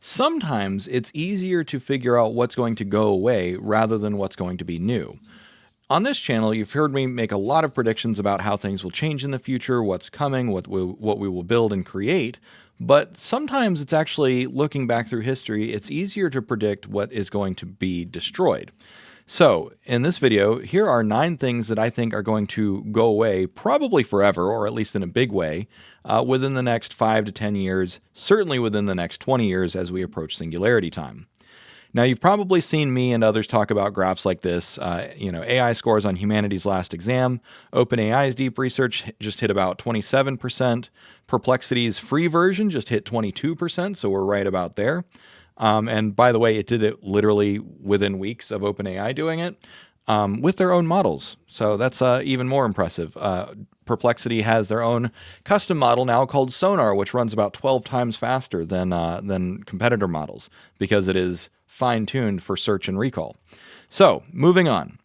Sometimes it's easier to figure out what's going to go away rather than what's going to be new. On this channel, you've heard me make a lot of predictions about how things will change in the future, what's coming, what we will build and create. But sometimes it's actually, looking back through history, it's easier to predict what is going to be destroyed. So, in this video, here are 9 things that I think are going to go away probably forever, or at least in a big way, within the next 5 to 10 years, certainly within the next 20 years as we approach singularity time. Now, you've probably seen me and others talk about graphs like this. AI scores on humanity's last exam. OpenAI's deep research just hit about 27%. Perplexity's free version just hit 22%, so we're right about there. And by the way, it did it literally within weeks of OpenAI doing it with their own models. So that's even more impressive. Perplexity has their own custom model now called Sonar, which runs about 12 times faster than competitor models because it is fine-tuned for search and recall. So moving on.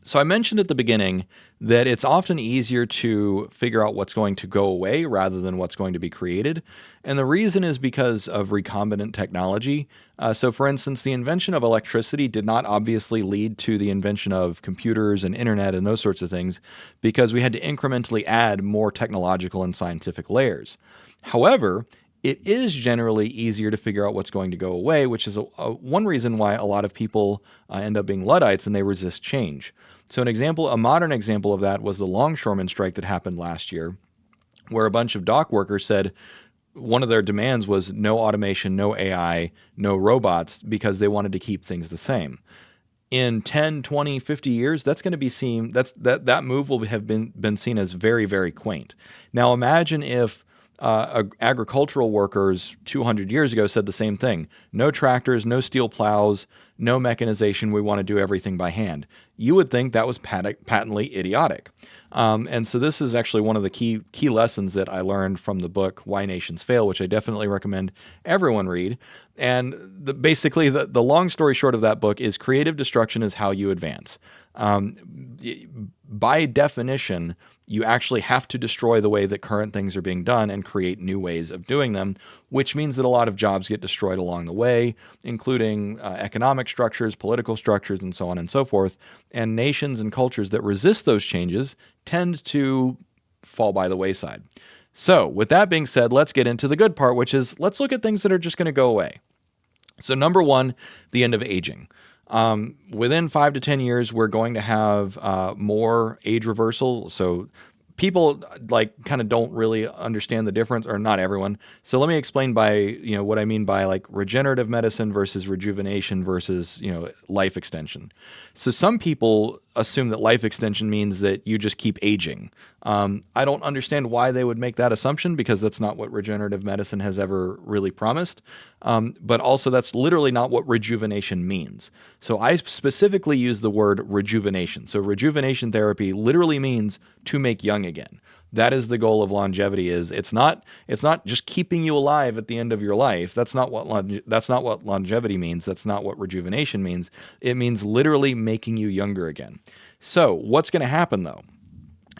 So I mentioned at the beginning that it's often easier to figure out what's going to go away rather than what's going to be created. And the reason is because of recombinant technology. So for instance, the invention of electricity did not obviously lead to the invention of computers and internet and those sorts of things because we had to incrementally add more technological and scientific layers. However, it is generally easier to figure out what's going to go away, which is one reason why a lot of people end up being Luddites and they resist change. So a modern example of that was the longshoreman strike that happened last year, where a bunch of dock workers said one of their demands was no automation, no AI, no robots, because they wanted to keep things the same. In 10, 20, 50 years, that's going to be seen, that move will have been seen as very, very quaint. Now imagine if agricultural workers 200 years ago said the same thing. No tractors, no steel plows, no mechanization. We want to do everything by hand. You would think that was patently idiotic. And so this is actually one of the key lessons that I learned from the book Why Nations Fail, which I definitely recommend everyone read. And basically the long story short of that book is creative destruction is how you advance. By definition, you actually have to destroy the way that current things are being done and create new ways of doing them, which means that a lot of jobs get destroyed along the way, including economic structures, political structures, and so on and so forth. And nations and cultures that resist those changes tend to fall by the wayside. So with that being said, let's get into the good part, which is let's look at things that are just going to go away. So number one, the end of aging. Within 5 to 10 years, we're going to have more age reversal. So people kind of don't really understand the difference, or not everyone. So let me explain what I mean by regenerative medicine versus rejuvenation versus, life extension. So some people assume that life extension means that you just keep aging. I don't understand why they would make that assumption because that's not what regenerative medicine has ever really promised. But also that's literally not what rejuvenation means. So I specifically use the word rejuvenation. So rejuvenation therapy literally means to make young again. That is the goal of longevity. It's not just keeping you alive at the end of your life. That's not what longevity means. That's not what rejuvenation means. It means literally making you younger again. So what's going to happen though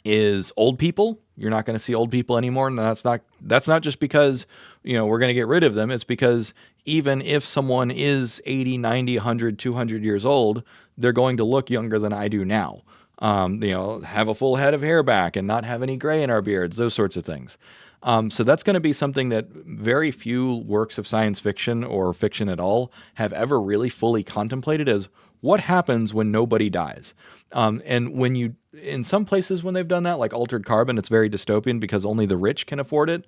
is old people, you're not going to see old people anymore. And that's not just because, we're going to get rid of them. It's because even if someone is 80, 90, 100, 200 years old, they're going to look younger than I do now. Have a full head of hair back and not have any gray in our beards, those sorts of things. So that's going to be something that very few works of science fiction or fiction at all have ever really fully contemplated as what happens when nobody dies. And in some places when they've done that, like Altered Carbon, it's very dystopian because only the rich can afford it.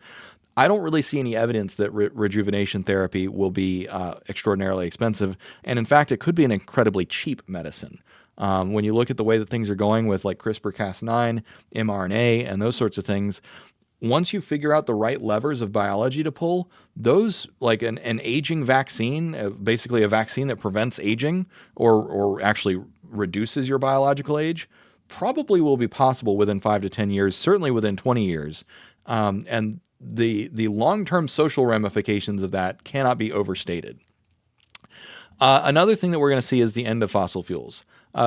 I don't really see any evidence that rejuvenation therapy will be extraordinarily expensive. And in fact, it could be an incredibly cheap medicine. When you look at the way that things are going with CRISPR-Cas9, mRNA, and those sorts of things, once you figure out the right levers of biology to pull, those an aging vaccine, basically a vaccine that prevents aging or actually reduces your biological age, probably will be possible within 5 to 10 years, certainly within 20 years. And the long-term social ramifications of that cannot be overstated. Another thing that we're going to see is the end of fossil fuels.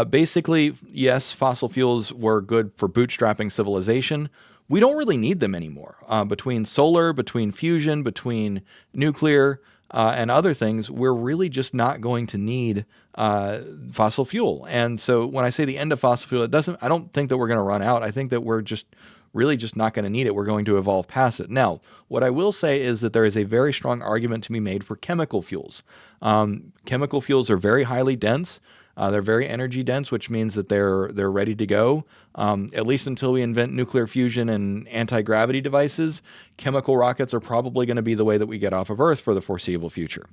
Basically, yes, fossil fuels were good for bootstrapping civilization. We don't really need them anymore. Between solar, between fusion, between nuclear, and other things, we're really just not going to need fossil fuel. And so when I say the end of fossil fuel, I don't think that we're going to run out. I think that we're just really just not going to need it. We're going to evolve past it. Now, what I will say is that there is a very strong argument to be made for chemical fuels. Chemical fuels are very highly dense. They're very energy dense, which means that they're ready to go. At least until we invent nuclear fusion and anti-gravity devices, chemical rockets are probably going to be the way that we get off of Earth for the foreseeable future.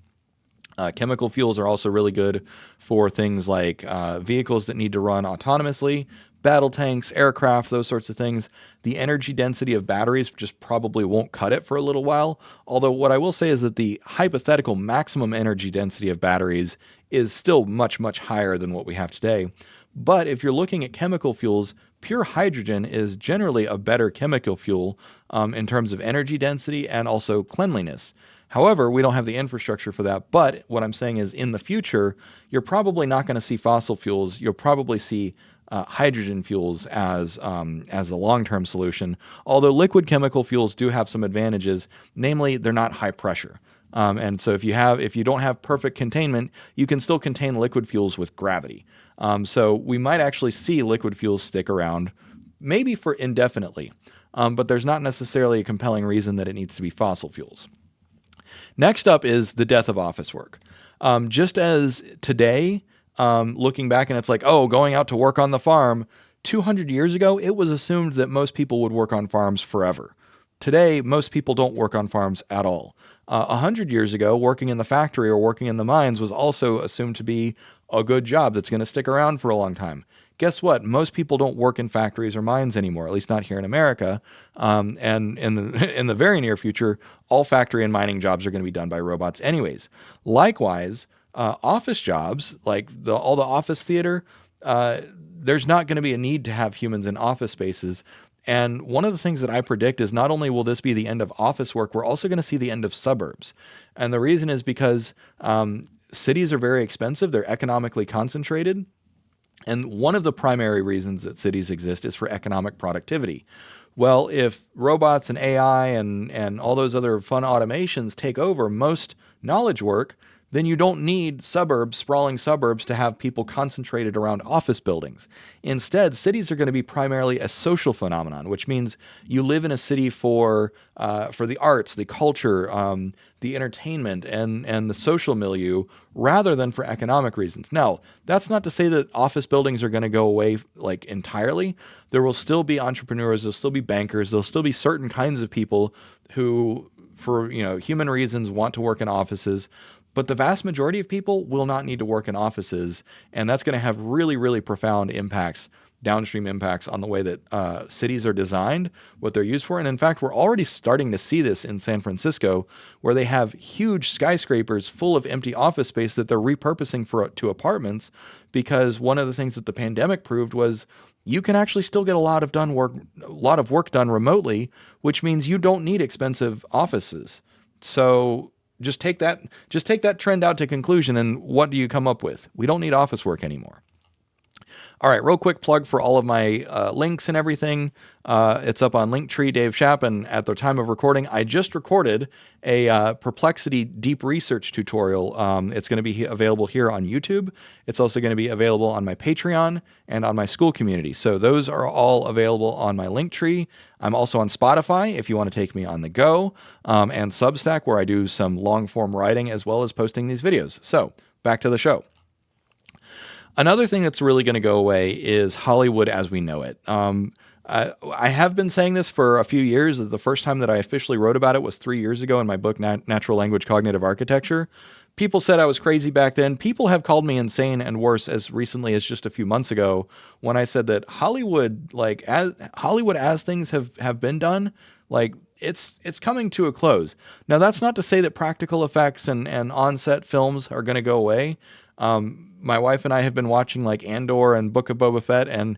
Chemical fuels are also really good for things like vehicles that need to run autonomously, battle tanks, aircraft, those sorts of things. The energy density of batteries just probably won't cut it for a little while. Although what I will say is that the hypothetical maximum energy density of batteries is still much, much higher than what we have today. But if you're looking at chemical fuels, pure hydrogen is generally a better chemical fuel in terms of energy density and also cleanliness. However, we don't have the infrastructure for that. But what I'm saying is in the future, you're probably not going to see fossil fuels. You'll probably see hydrogen fuels as a long-term solution. Although liquid chemical fuels do have some advantages, namely they're not high pressure. And so if you don't have perfect containment, you can still contain liquid fuels with gravity. So we might actually see liquid fuels stick around, maybe for indefinitely. But there's not necessarily a compelling reason that it needs to be fossil fuels. Next up is the death of office work. Just as today, looking back and it's like, oh, going out to work on the farm, 200 years ago, it was assumed that most people would work on farms forever. Today, most people don't work on farms at all. 100 years ago, working in the factory or working in the mines was also assumed to be a good job that's going to stick around for a long time. Guess what? Most people don't work in factories or mines anymore, at least not here in America. And in the very near future, all factory and mining jobs are going to be done by robots anyways. Likewise, office jobs, like all the office theater, there's not going to be a need to have humans in office spaces. And one of the things that I predict is not only will this be the end of office work, we're also going to see the end of suburbs. And the reason is because cities are very expensive. They're economically concentrated. And one of the primary reasons that cities exist is for economic productivity. Well, if robots and AI and all those other fun automations take over most knowledge work, then you don't need sprawling suburbs to have people concentrated around office buildings. Instead, cities are going to be primarily a social phenomenon, which means you live in a city for the arts, the culture, the entertainment, and the social milieu, rather than for economic reasons. Now, that's not to say that office buildings are going to go away like entirely. There will still be entrepreneurs, there'll still be bankers, there'll still be certain kinds of people who, for human reasons, want to work in offices. But the vast majority of people will not need to work in offices, and that's going to have really, really profound impacts, downstream impacts on the way that cities are designed, what they're used for. And in fact, we're already starting to see this in San Francisco, where they have huge skyscrapers full of empty office space that they're repurposing to apartments, because one of the things that the pandemic proved was you can actually still get a lot of work done remotely, which means you don't need expensive offices. So just take that trend out to conclusion, and what do you come up with? We don't need office work anymore. All right, real quick plug for all of my links and everything. It's up on Linktree, Dave Chapin. At the time of recording, I just recorded a Perplexity deep research tutorial. It's going to be available here on YouTube. It's also going to be available on my Patreon and on my school community. So those are all available on my Linktree. I'm also on Spotify if you want to take me on the go, and Substack, where I do some long-form writing as well as posting these videos. So back to the show. Another thing that's really going to go away is Hollywood as we know it. I have been saying this for a few years. The first time that I officially wrote about it was 3 years ago in my book, Natural Language Cognitive Architecture. People said I was crazy back then. People have called me insane and worse as recently as just a few months ago when I said that Hollywood, as things have been done, it's coming to a close. Now, that's not to say that practical effects and on-set films are going to go away. My wife and I have been watching Andor and Book of Boba Fett, and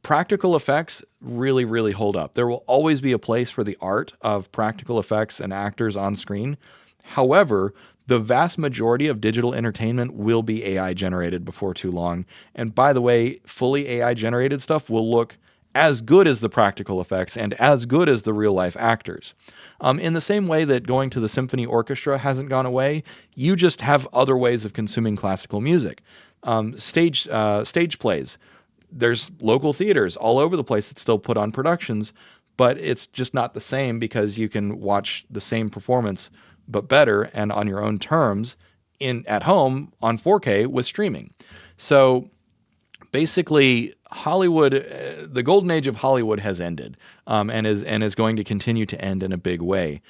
practical effects really, really hold up. There will always be a place for the art of practical effects and actors on screen. However, the vast majority of digital entertainment will be AI generated before too long. And by the way, fully AI generated stuff will look as good as the practical effects and as good as the real life actors. In the same way that going to the symphony orchestra hasn't gone away, you just have other ways of consuming classical music. Stage plays. There's local theaters all over the place that still put on productions, but it's just not the same because you can watch the same performance but better and on your own terms in at home on 4K with streaming. So basically, Hollywood, the golden age of Hollywood has ended, and is going to continue to end in a big way.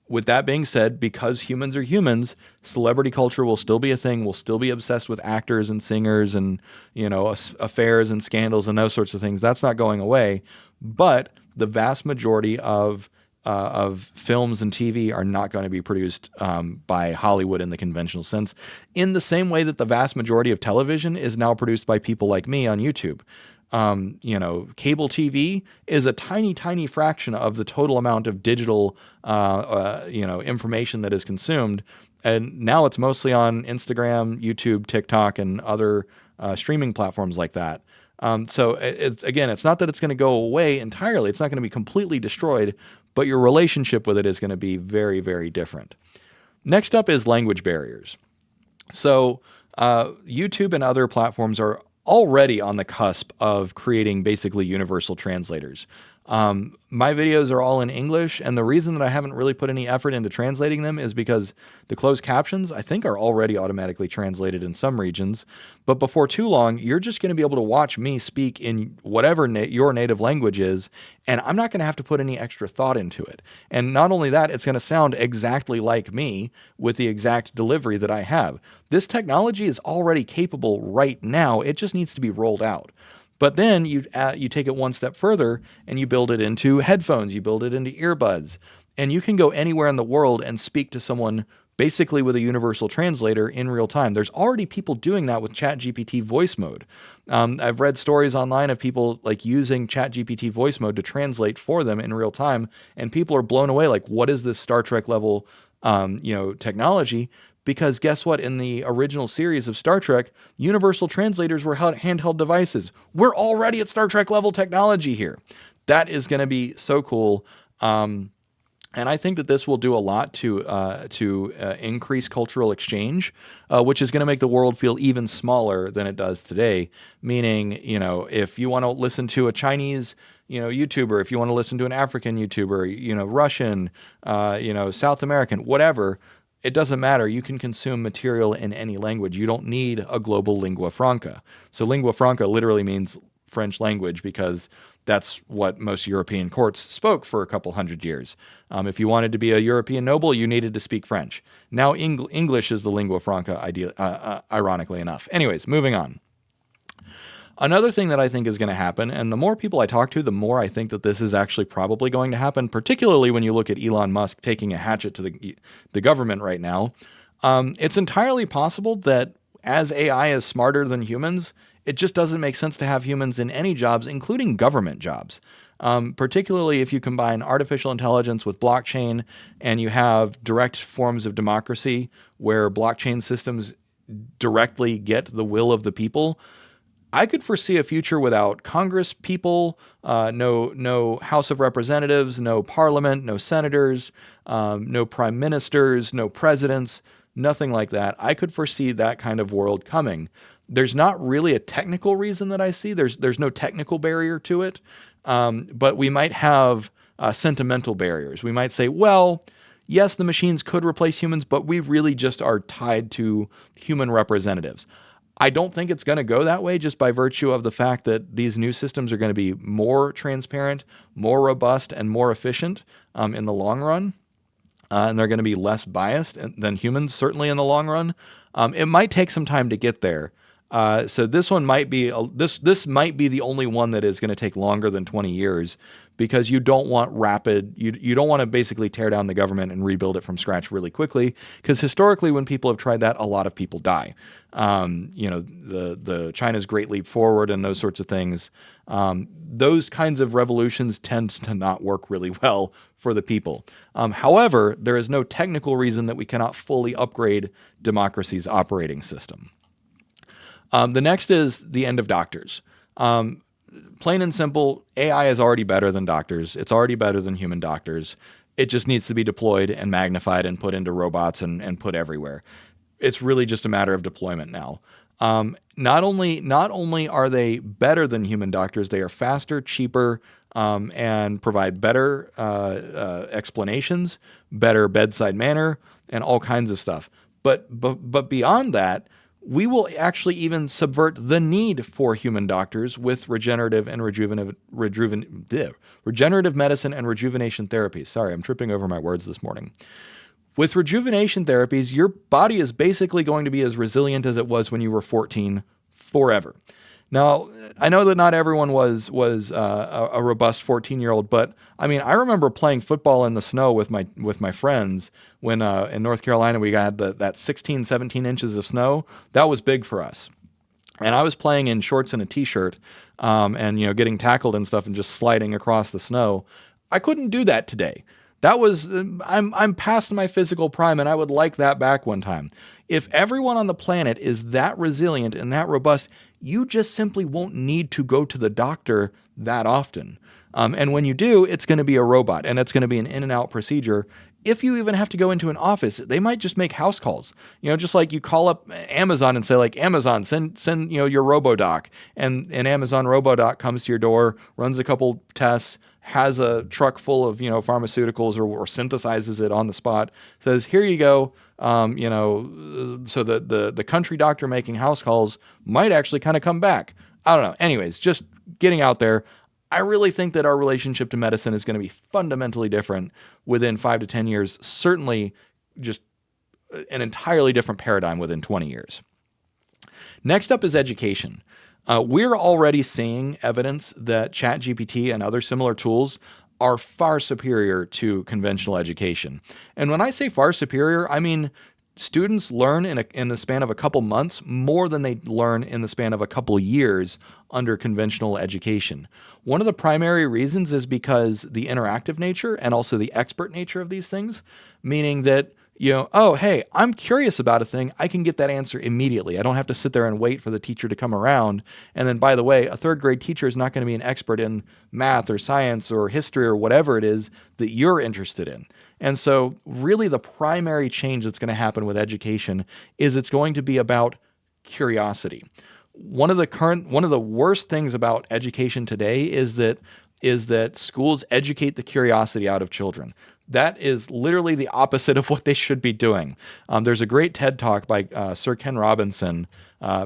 With that being said, because humans are humans, celebrity culture will still be a thing. We'll still be obsessed with actors and singers and, affairs and scandals and those sorts of things. That's not going away. But the vast majority of films and TV are not going to be produced by Hollywood in the conventional sense, in the same way that the vast majority of television is now produced by people like me on YouTube. Cable TV is a tiny, tiny fraction of the total amount of digital, information that is consumed. And now it's mostly on Instagram, YouTube, TikTok, and other streaming platforms like that. Again, it's not that it's going to go away entirely. It's not going to be completely destroyed, but your relationship with it is going to be very, very different. Next up is language barriers. So YouTube and other platforms are already on the cusp of creating basically universal translators. My videos are all in English, and the reason that I haven't really put any effort into translating them is because the closed captions, I think, are already automatically translated in some regions. But before too long, you're just going to be able to watch me speak in whatever your native language is, and I'm not going to have to put any extra thought into it. And not only that, it's going to sound exactly like me with the exact delivery that I have. This technology is already capable right now. It just needs to be rolled out. But then you take it one step further and you build it into headphones, you build it into earbuds, and you can go anywhere in the world and speak to someone basically with a universal translator in real time. There's already people doing that with ChatGPT voice mode. I've read stories online of people like using ChatGPT voice mode to translate for them in real time, and people are blown away. Like, what is this Star Trek level, technology? Because guess what? In the original series of Star Trek, universal translators were handheld devices. We're already at Star Trek level technology here. That is going to be so cool. And I think that this will do a lot to increase cultural exchange, which is going to make the world feel even smaller than it does today. Meaning, if you want to listen to a Chinese YouTuber, if you want to listen to an African YouTuber, Russian, South American, whatever, it doesn't matter. You can consume material in any language. You don't need a global lingua franca. So lingua franca literally means French language because that's what most European courts spoke for a couple hundred years. If you wanted to be a European noble, you needed to speak French. Now English is the lingua franca, ironically enough. Anyways, moving on. Another thing that I think is going to happen, and the more people I talk to, the more I think that this is actually probably going to happen, particularly when you look at Elon Musk taking a hatchet to the government right now. It's entirely possible that as AI is smarter than humans, it just doesn't make sense to have humans in any jobs, including government jobs. Particularly if you combine artificial intelligence with blockchain and you have direct forms of democracy where blockchain systems directly get the will of the people. I could foresee a future without Congress people, no House of Representatives, no Parliament, no senators, no prime ministers, no presidents, nothing like that. I could foresee that kind of world coming. There's not really a technical reason that I see. There's no technical barrier to it, but we might have sentimental barriers. We might say, well, yes, the machines could replace humans, but we really just are tied to human representatives. I don't think it's going to go that way just by virtue of the fact that these new systems are going to be more transparent, more robust, and more efficient in the long run. And they're going to be less biased than humans, certainly in the long run. It might take some time to get there. So this one might be this might be the only one that is going to take longer than 20 years because you don't want you don't want to basically tear down the government and rebuild it from scratch really quickly, because historically when people have tried that, a lot of people die. The China's Great Leap Forward and those sorts of things, those kinds of revolutions tend to not work really well for the people. However, there is no technical reason that we cannot fully upgrade democracy's operating system. The next is the end of doctors. Plain and simple, AI is already better than doctors. It's already better than human doctors. It just needs to be deployed and magnified and put into robots and put everywhere. It's really just a matter of deployment now. Not only are they better than human doctors, they are faster, cheaper, and provide better explanations, better bedside manner, and all kinds of stuff. But beyond that, we will actually even subvert the need for human doctors with regenerative medicine and rejuvenation therapies. Sorry, I'm tripping over my words this morning. With rejuvenation therapies, your body is basically going to be as resilient as it was when you were 14 forever. Now, I know that not everyone was a robust 14-year-old, but I mean, I remember playing football in the snow with my friends when in North Carolina we got that 16, 17 inches of snow. That was big for us. And I was playing in shorts and a t-shirt, and getting tackled and stuff and just sliding across the snow. I couldn't do that today. That was I'm past my physical prime, and I would like that back one time. If everyone on the planet is that resilient and that robust, you just simply won't need to go to the doctor that often. And when you do, it's going to be a robot, and it's going to be an in and out procedure. If you even have to go into an office, they might just make house calls. Just like you call up Amazon and say, like, Amazon, send your RoboDoc, and an Amazon RoboDoc comes to your door, runs a couple tests, has a truck full of pharmaceuticals, or synthesizes it on the spot, says, here you go. So the country doctor making house calls might actually kind of come back. I don't know. Anyways, just getting out there. I really think that our relationship to medicine is going to be fundamentally different within 5 to 10 years. Certainly just an entirely different paradigm within 20 years. Next up is education. We're already seeing evidence that ChatGPT and other similar tools are far superior to conventional education. And when I say far superior, I mean students learn in the span of a couple months more than they learn in the span of a couple years under conventional education. One of the primary reasons is because the interactive nature and also the expert nature of these things, meaning that oh, hey, I'm curious about a thing. I can get that answer immediately. I don't have to sit there and wait for the teacher to come around. And then, by the way, a third grade teacher is not going to be an expert in math or science or history or whatever it is that you're interested in. And so really the primary change that's going to happen with education is it's going to be about curiosity. One of the worst things about education today is that schools educate the curiosity out of children. That is literally the opposite of what they should be doing. There's a great TED Talk by Sir Ken Robinson,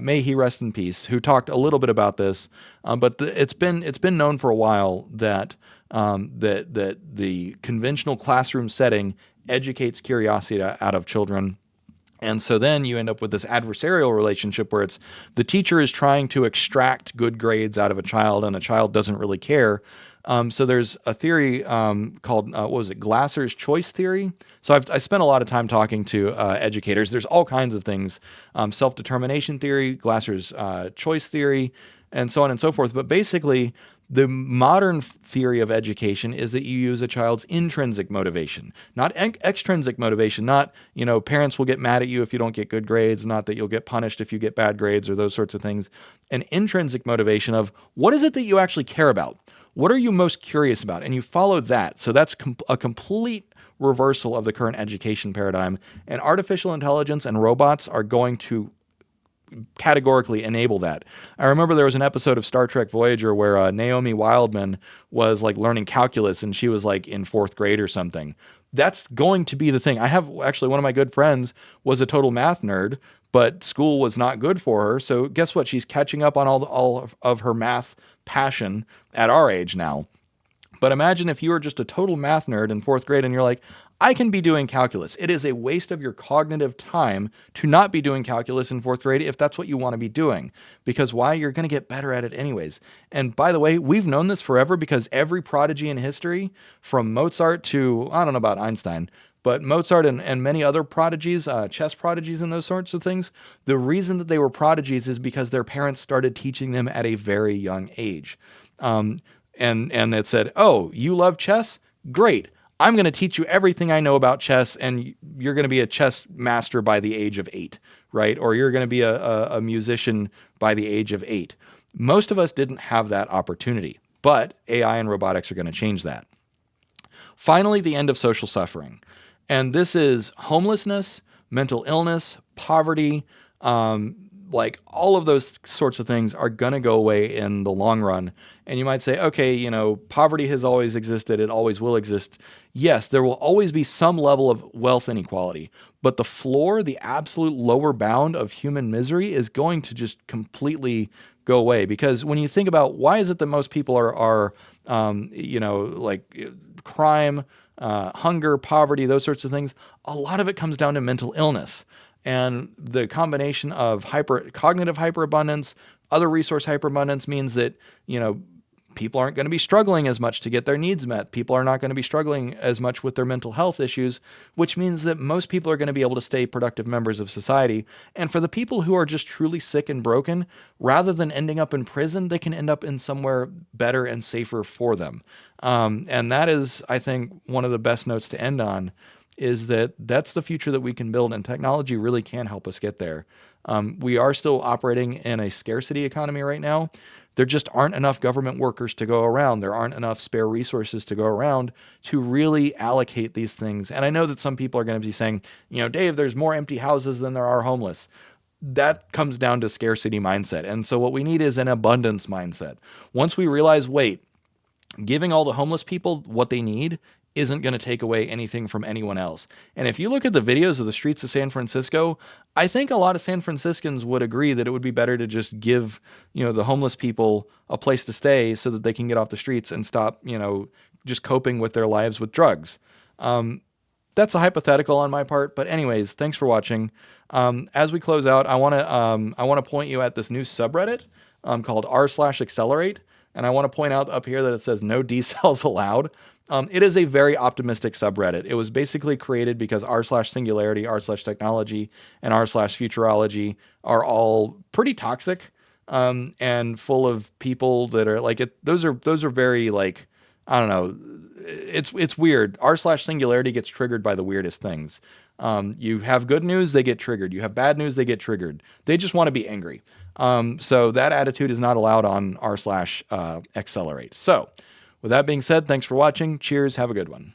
may he rest in peace, who talked a little bit about this. But it's been known for a while that the conventional classroom setting educates curiosity out of children. And so then you end up with this adversarial relationship where it's the teacher is trying to extract good grades out of a child, and a child doesn't really care. So there's a theory called, Glasser's choice theory. So I spent a lot of time talking to educators. There's all kinds of things, self-determination theory, Glasser's choice theory, and so on and so forth. But basically, the modern theory of education is that you use a child's intrinsic motivation, not extrinsic motivation, not, parents will get mad at you if you don't get good grades, not that you'll get punished if you get bad grades or those sorts of things. An intrinsic motivation of what is it that you actually care about? What are you most curious about? And you follow that. So that's a complete reversal of the current education paradigm. And artificial intelligence and robots are going to categorically enable that. I remember there was an episode of Star Trek Voyager where Naomi Wildman was like learning calculus, and she was like in 4th grade or something. That's going to be the thing. I have actually one of my good friends was a total math nerd, but school was not good for her. So guess what? She's catching up on all of her math passion at our age now. But imagine if you were just a total math nerd in 4th grade and you're like, I can be doing calculus. It is a waste of your cognitive time to not be doing calculus in 4th grade if that's what you want to be doing. Because why? You're going to get better at it anyways. And by the way, we've known this forever because every prodigy in history, from Mozart to, I don't know about Einstein, but Mozart and many other prodigies, chess prodigies and those sorts of things, the reason that they were prodigies is because their parents started teaching them at a very young age. And it said, oh, you love chess? Great. I'm going to teach you everything I know about chess, and you're going to be a chess master by the age of 8, right? Or you're going to be a musician by the age of 8. Most of us didn't have that opportunity, but AI and robotics are going to change that. Finally, the end of social suffering. And this is homelessness, mental illness, poverty, like all of those sorts of things are going to go away in the long run. And you might say, okay, poverty has always existed. It always will exist. Yes, there will always be some level of wealth inequality, but the floor, the absolute lower bound of human misery is going to just completely go away. Because when you think about why is it that most people are like crime, hunger, poverty, those sorts of things, a lot of it comes down to mental illness. And the combination of cognitive hyperabundance, other resource hyperabundance means that, people aren't going to be struggling as much to get their needs met. People are not going to be struggling as much with their mental health issues, which means that most people are going to be able to stay productive members of society. And for the people who are just truly sick and broken, rather than ending up in prison, they can end up in somewhere better and safer for them. And that is, I think, one of the best notes to end on, is that that's the future that we can build, and technology really can help us get there. We are still operating in a scarcity economy right now. There just aren't enough government workers to go around. There aren't enough spare resources to go around to really allocate these things. And I know that some people are going to be saying, Dave, there's more empty houses than there are homeless. That comes down to scarcity mindset. And so what we need is an abundance mindset. Once we realize, wait, giving all the homeless people what they need isn't going to take away anything from anyone else. And if you look at the videos of the streets of San Francisco, I think a lot of San Franciscans would agree that it would be better to just give, the homeless people a place to stay so that they can get off the streets and stop, just coping with their lives with drugs. That's a hypothetical on my part, but anyways, thanks for watching. As we close out, I want to point you at this new subreddit called r/accelerate. And I want to point out up here that it says no decels allowed. It is a very optimistic subreddit. It was basically created because r/singularity, r/technology, and r/futurology are all pretty toxic and full of people that are like it. Those are very like, I don't know. It's weird. r/singularity gets triggered by the weirdest things. You have good news, they get triggered. You have bad news, they get triggered. They just want to be angry. So that attitude is not allowed on r/accelerate. So with that being said, thanks for watching. Cheers. Have a good one.